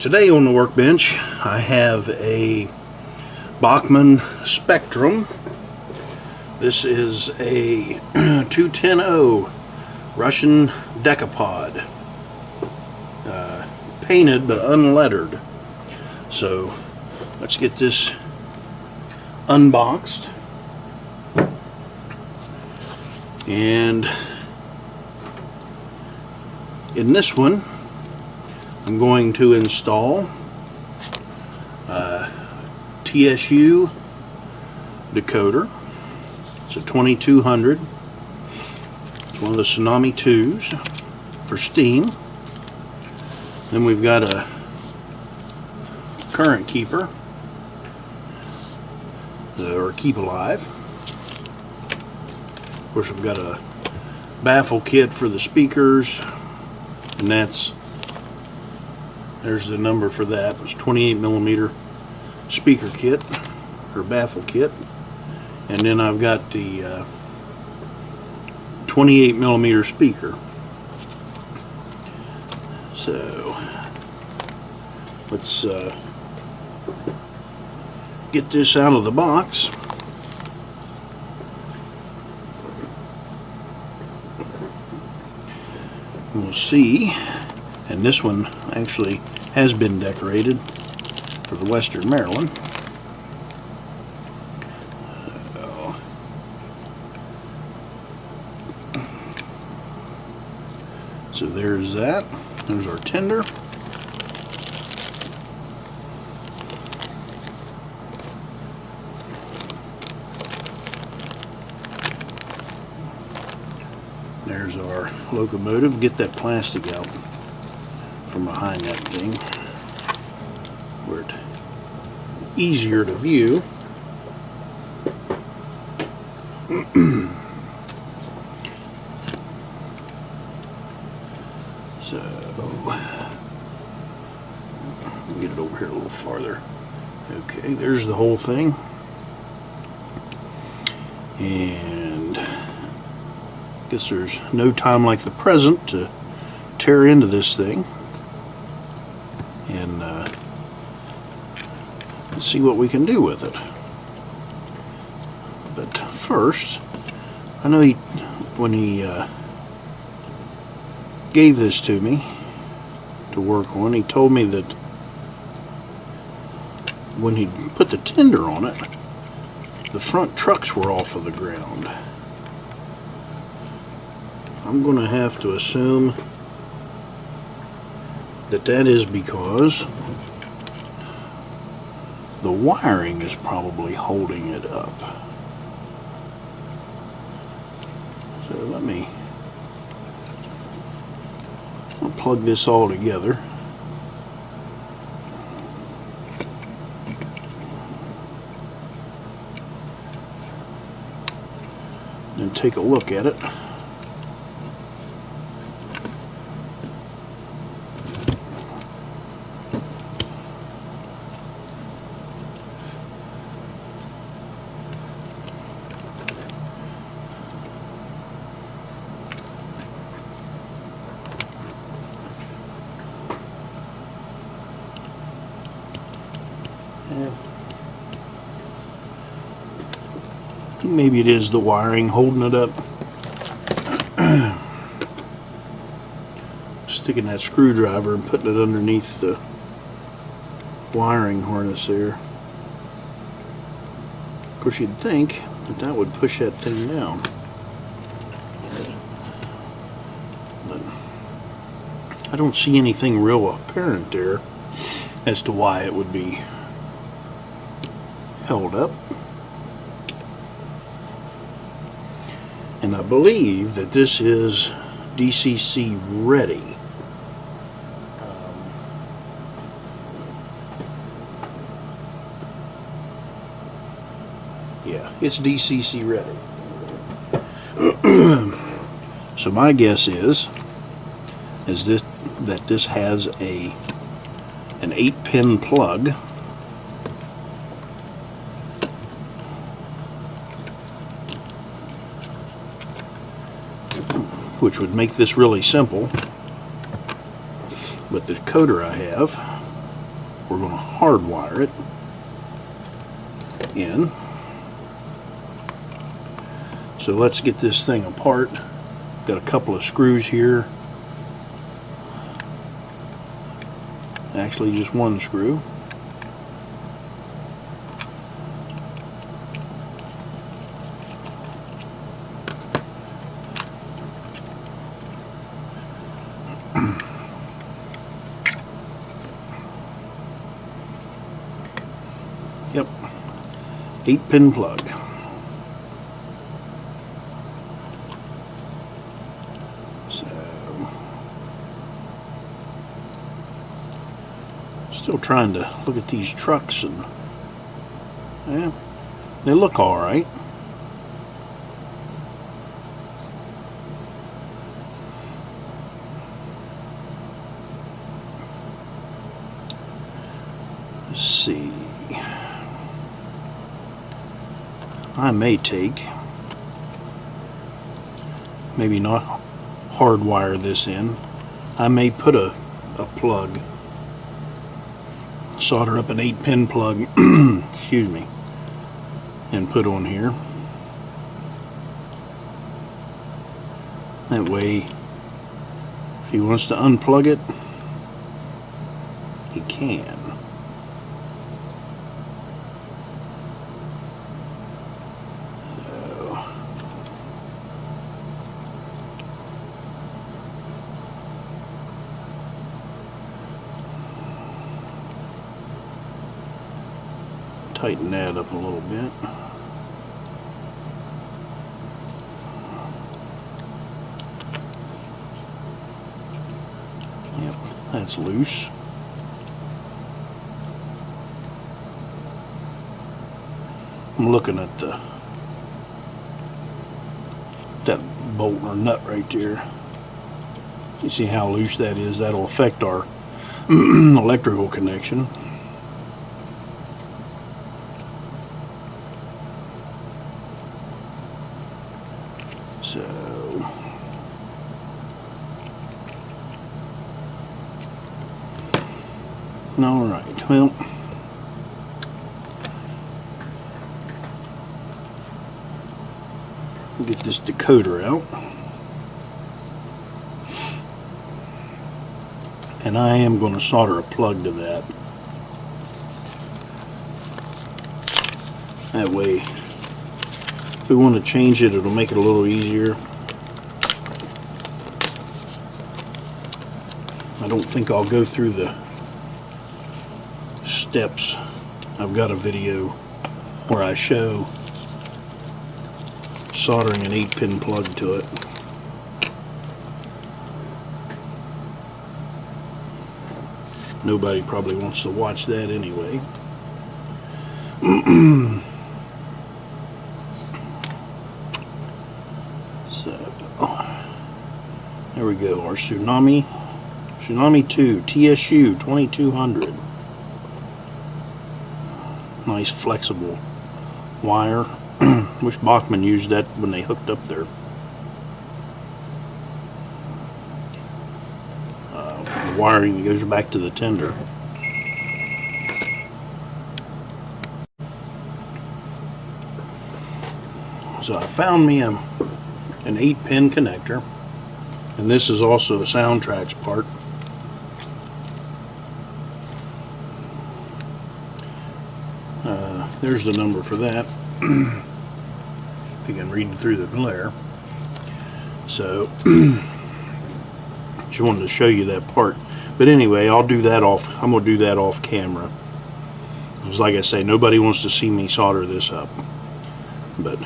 Today on the workbench I have a Bachmann Spectrum. This is a 210 Russian decapod, painted but unlettered. So let's get this unboxed, and in this one I'm going to install TSU decoder. It's a 2200. It's one of the Tsunami2s for Steam. Then we've got a current keeper, or keep alive. Of course, I've got a baffle kit for the speakers, and there's the number for that. It's 28mm speaker kit, or baffle kit. And then I've got the 28mm speaker. So let's get this out of the box. We'll see. And this one actually has been decorated for the Western Maryland. So there's that. There's our tender. There's our locomotive. Get that plastic out from behind that thing where it's easier to view. So get it over here a little farther. Okay, there's the whole thing, and I guess there's no time like the present to tear into this thing and see what we can do with it. But first, I know when he gave this to me to work on, he told me that when he put the tender on it, the front trucks were off of the ground. I'm going to have to assume that is because the wiring is probably holding it up. So I'll plug this all together. And take a look at it. Maybe it is the wiring holding it up. Sticking that screwdriver and putting it underneath the wiring harness there. Of course, you'd think that would push that thing down. But I don't see anything real apparent there as to why it would be held up. And I believe that this is DCC ready. Yeah, it's DCC ready. So my guess is that this has an 8-pin plug, which would make this really simple. But the decoder I have we're going to hardwire it in. So let's get this thing apart. Got a couple of screws here. Actually, just one screw. Yep, 8-pin plug. So, still trying to look at these trucks, and yeah, they look all right. Let's see. I may take, maybe not hardwire this in. I may put a plug, solder up an 8-pin plug, excuse me, and put on here. That way, if he wants to unplug it, he can. Tighten that up a little bit. Yep, that's loose. I'm looking at that bolt or nut right there. You see how loose that is? That'll affect our electrical connection. So, all right, well, get this decoder out, and I am going to solder a plug to that. That way, if we want to change it, it'll make it a little easier. I don't think I'll go through the steps. I've got a video where I show soldering an 8-pin plug to it. Nobody probably wants to watch that anyway. So, there we go, our SoundtraxxTsunami2 TSU 2200. Nice flexible wire. Wish Bachmann used that when they hooked up their wiring that goes back to the tender. So I found me an 8-pin connector, and this is also a Soundtrax part. There's the number for that, if you can read through the glare. So just wanted to show you that part. But anyway, I'll do that off. I'm going to do that off camera. Because like I say, nobody wants to see me solder this up. But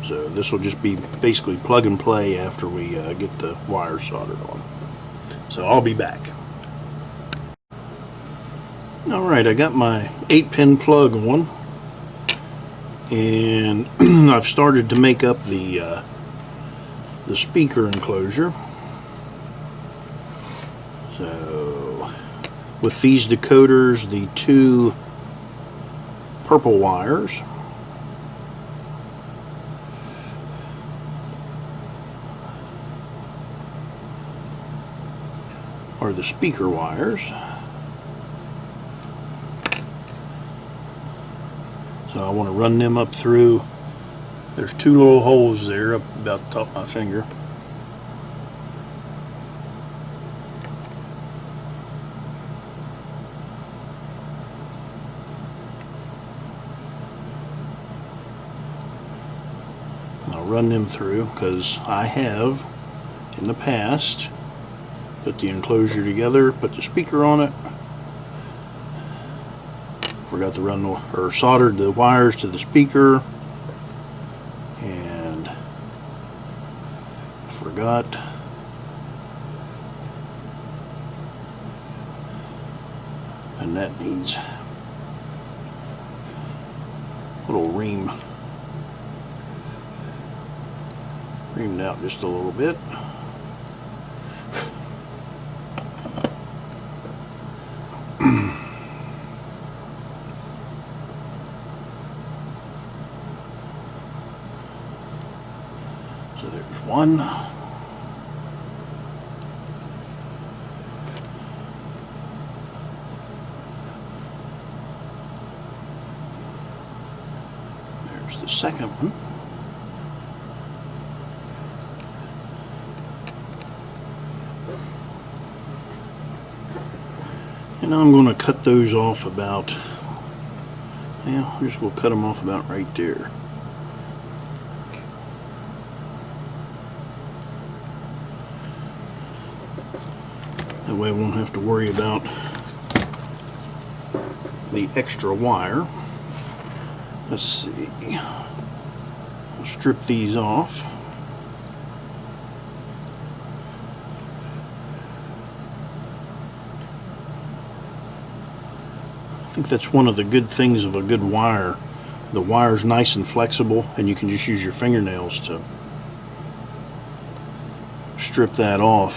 so this will just be basically plug and play after we get the wire soldered on. So I'll be back. Alright, I got my 8-pin plug on, and I've started to make up the speaker enclosure. So with these decoders, the 2 purple wires are the speaker wires. So I want to run them up through. There's two little holes there up about the top of my finger. I'll run them through because I have in the past put the enclosure together, put the speaker on it, forgot to run or soldered the wires to the speaker, and forgot and that needs a little reamed out just a little bit. So there's one. There's the second one. And I'm going to cut those off about, yeah, I'm just going to cut them off about right there. That way I won't have to worry about the extra wire. Let's see. I'll strip these off. I think that's one of the good things of a good wire. The wire's nice and flexible, and you can just use your fingernails to strip that off.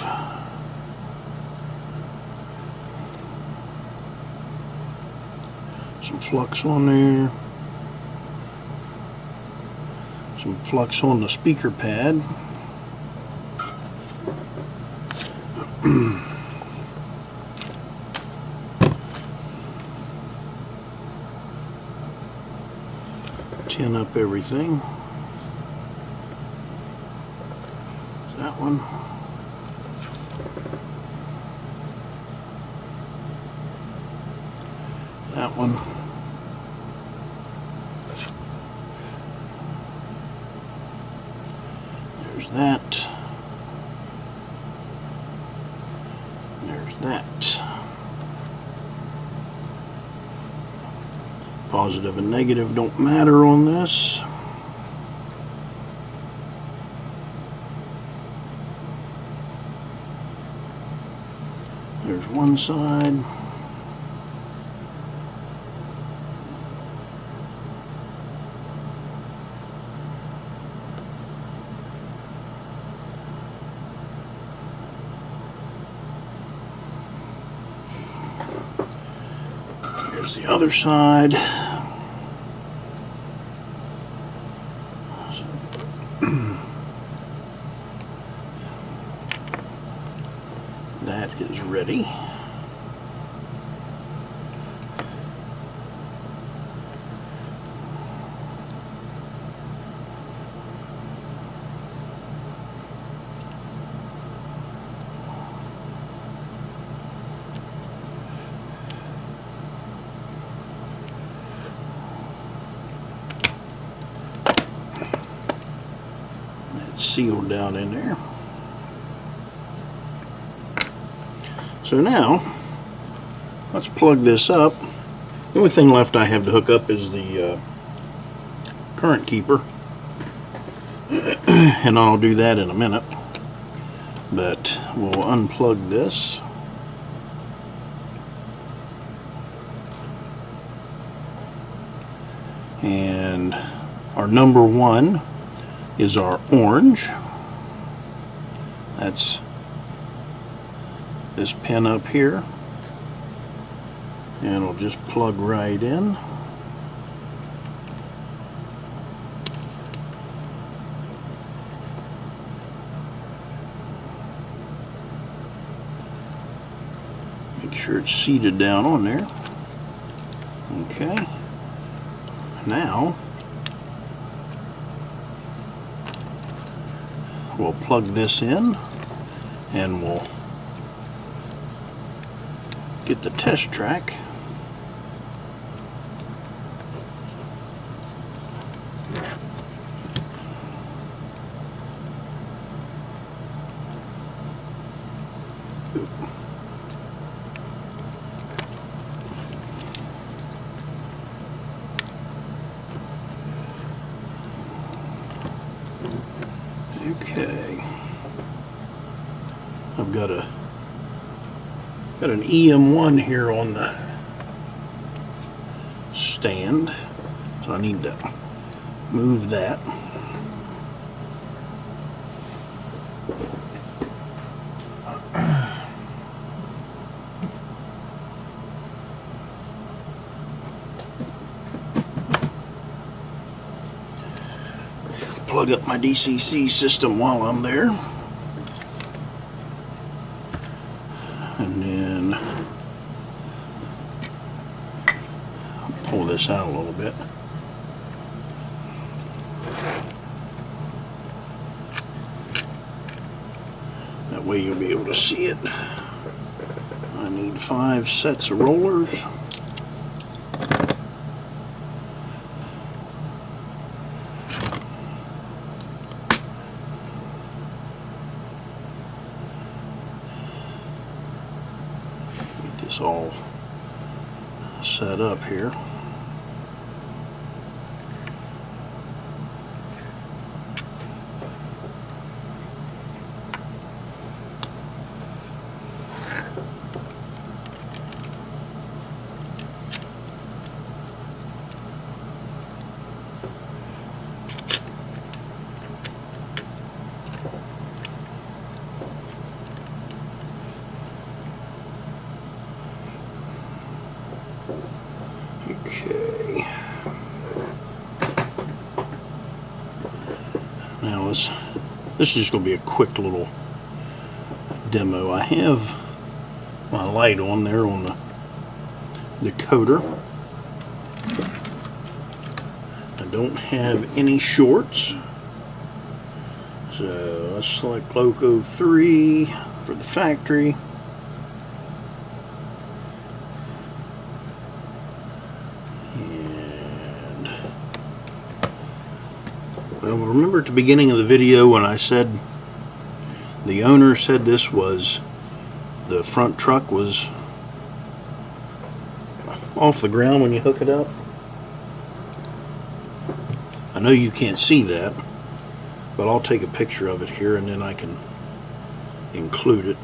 Some flux on there. Some flux on the speaker pad. Tin up everything. That one. That one. There's that. There's that. Positive and negative don't matter on this. There's one side. Here's the other side. That is ready. That's sealed down in there. So now, let's plug this up. The only thing left I have to hook up is the current keeper. And I'll do that in a minute. But we'll unplug this. And our number one is our orange. That's this pin up here, and it'll just plug right in. Make sure it's seated down on there. Okay. Now we'll plug this in and we'll get the test track. Okay, I've got an EM1 here on the stand, so I need to move that. Plug up my DCC system while I'm there. And then pull this out a little bit. That way you'll be able to see it. I need 5 sets of rollers. All set up here. Okay. Now this is just going to be a quick little demo. I have my light on there on the decoder. I don't have any shorts. So let's select Loco 3 for the factory. Well, remember at the beginning of the video when I said the owner said this was, the front truck was off the ground when you hook it up? I know you can't see that, but I'll take a picture of it here and then I can include it.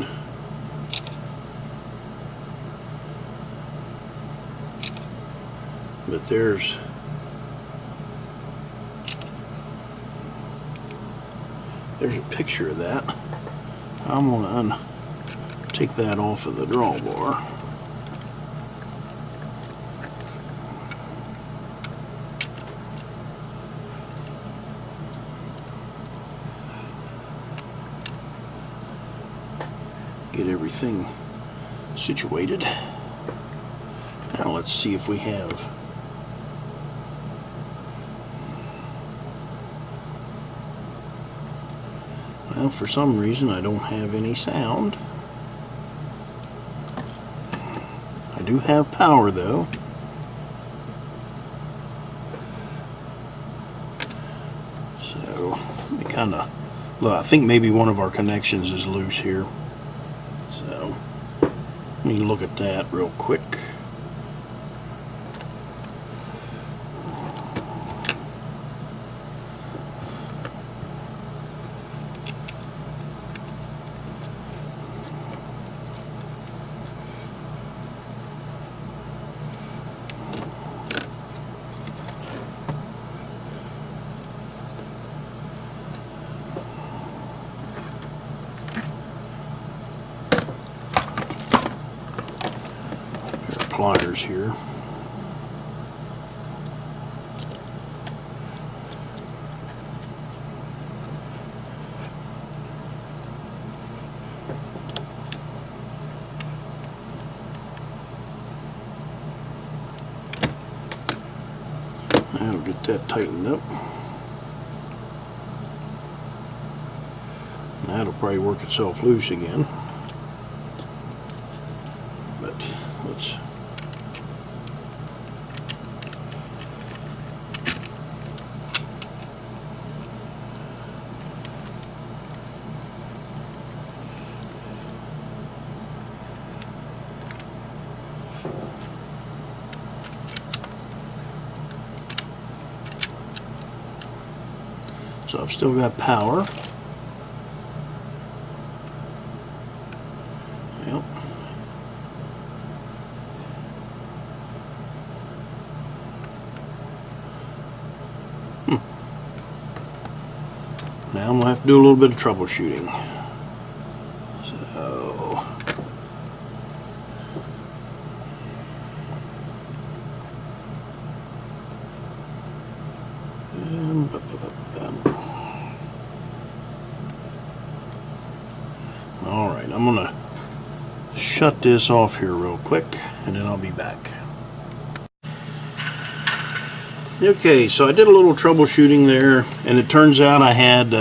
But there's a picture of that. I'm going to take that off of the drawbar. Get everything situated. Now let's see if we have well, for some reason I don't have any sound. I do have power though. So let me kind of look. I think maybe one of our connections is loose here. So let me look at that real quick. Pliers here. That'll get that tightened up. And that'll probably work itself loose again. But let's so I've still got power. Yep. Now I'm going to have to do a little bit of troubleshooting. So alright, I'm going to shut this off here real quick and then I'll be back. Okay, so I did a little troubleshooting there, and it turns out I had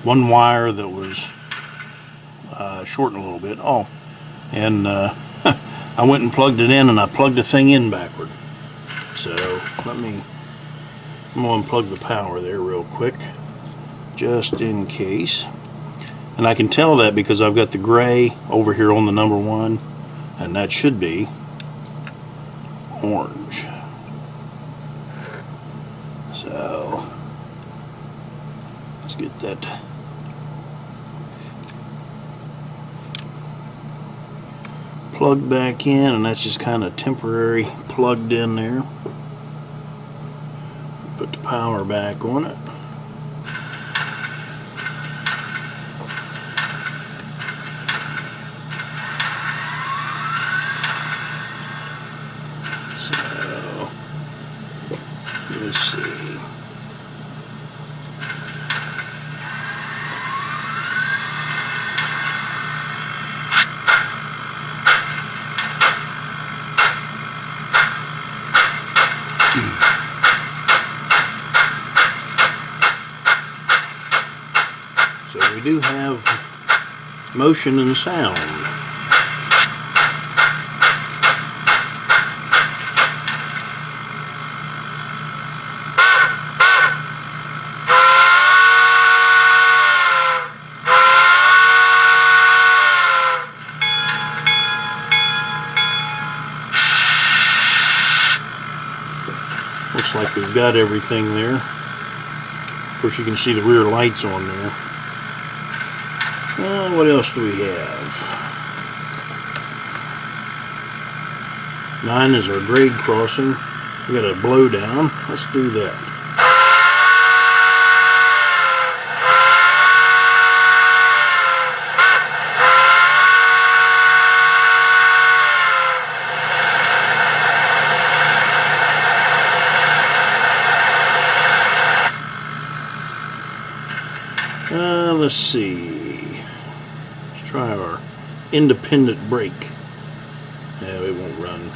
one wire that was shorting a little bit. Oh, and I went and plugged it in, and I plugged the thing in backward. So I'm going to unplug the power there real quick, just in case. And I can tell that because I've got the gray over here on the number 1, and that should be orange. So let's get that plugged back in, and that's just kind of temporary plugged in there. Put the power back on it. So let's see. So we do have motion and sound. Looks like we've got everything there. Of course, you can see the rear lights on there. What else do we have? 9 is our grade crossing. We got a blowdown. Let's do that. Let's see. Let's try our independent brake. Yeah, it won't run.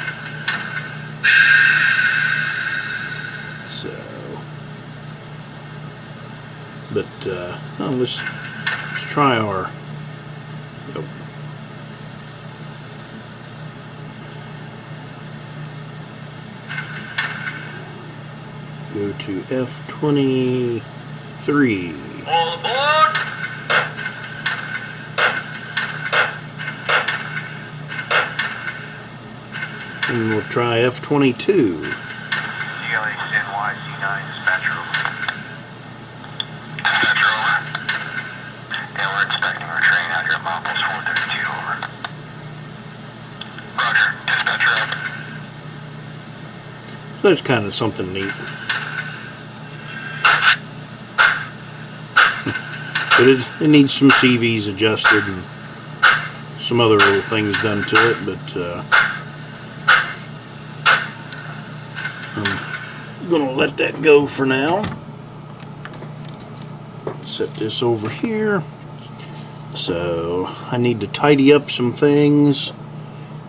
So, but let's try our. Oh. Go to F23. All aboard! And we'll try F22. CLH-NYC9 dispatcher over. Dispatcher over. Yeah, we're expecting our train out here at milepost 432 over. Roger, dispatcher up. So that's kind of something neat. But it needs some CVs adjusted and some other little things done to it, but I'm gonna let that go for now. Set this over here. So I need to tidy up some things,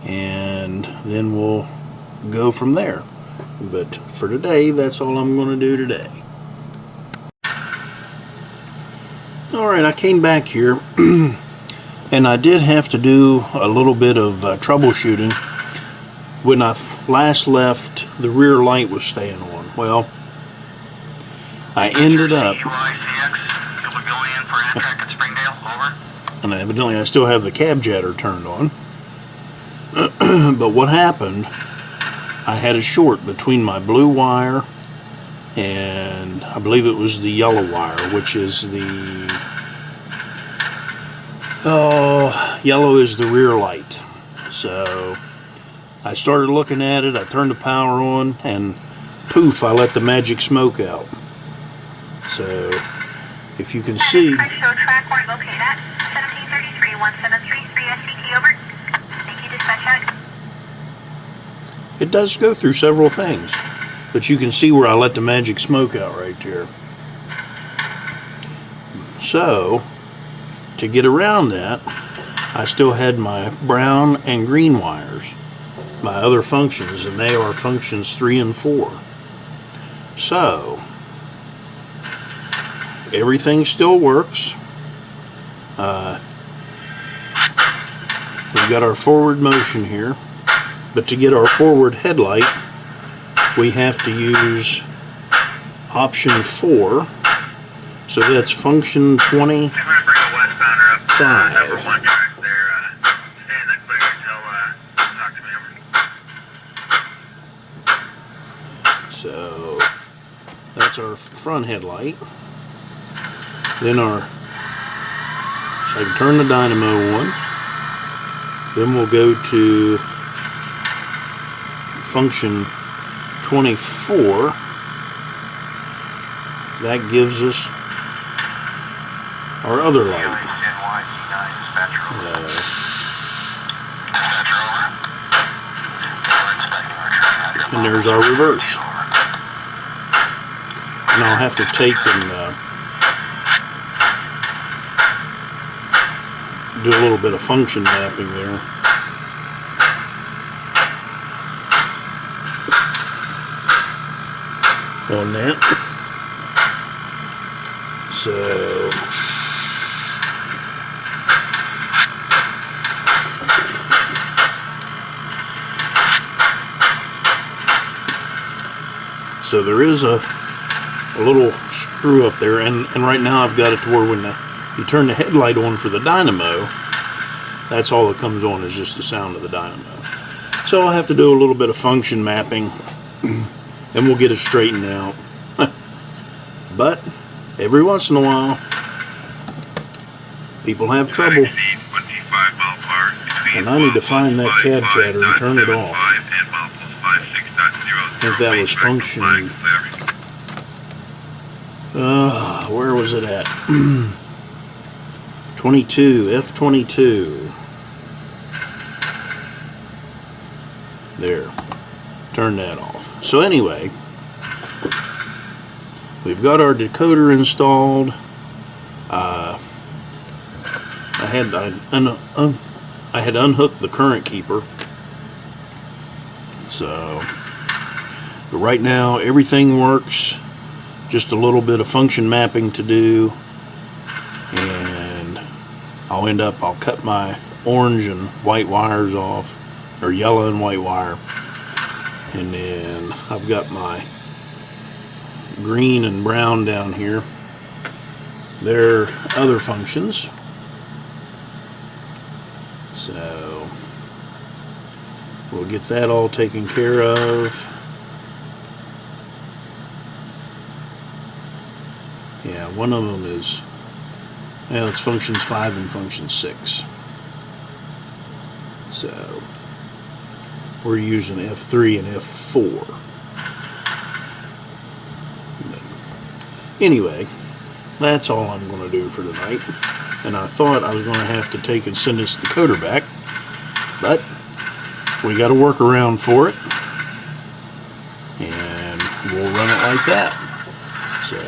and then we'll go from there. But for today, that's all I'm going to do today. Alright, I came back here and I did have to do a little bit of troubleshooting. When I last left, the rear light was staying on. Well, I ended up, and evidently I still have the cab jetter turned on. But what happened, I had a short between my blue wire and I believe it was the yellow wire, which is the, yellow is the rear light. So I started looking at it, I turned the power on, and poof, I let the magic smoke out. So if you can see, Show track point located at 1733 1733 SCT, over. Thank you, dispatch out. it does go through several things, but you can see where I let the magic smoke out right there. So to get around that, I still had my brown and green wires, my other functions, and they are functions 3 and 4. So everything still works. We've got our forward motion here, but to get our forward headlight, we have to use option 4. So that's function 25. So that's our front headlight. Then so I can turn the dynamo on. Then we'll go to function 24. That gives us our other light. And there's our reverse. And I'll have to take and do a little bit of function mapping there. On that. So there is a little screw up there, and right now I've got it to where when you turn the headlight on for the dynamo, that's all that comes on is just the sound of the dynamo. So I'll have to do a little bit of function mapping and we'll get it straightened out. But every once in a while people have trouble, and I need to find that cab chatter and turn it off. I think that was function, where was it at? 22, F22. There, turn that off. So anyway, we've got our decoder installed. I had unhooked the current keeper. So, but right now everything works. Just a little bit of function mapping to do, and I'll cut my orange and white wires off, or yellow and white wire, and then I've got my green and brown down here. They're other functions. So we'll get that all taken care of. Yeah, one of them is, well, it's functions 5 and function 6. So we're using F3 and F4. But anyway, that's all I'm going to do for tonight. And I thought I was going to have to take and send this decoder back, but we got a workaround for it, and we'll run it like that. So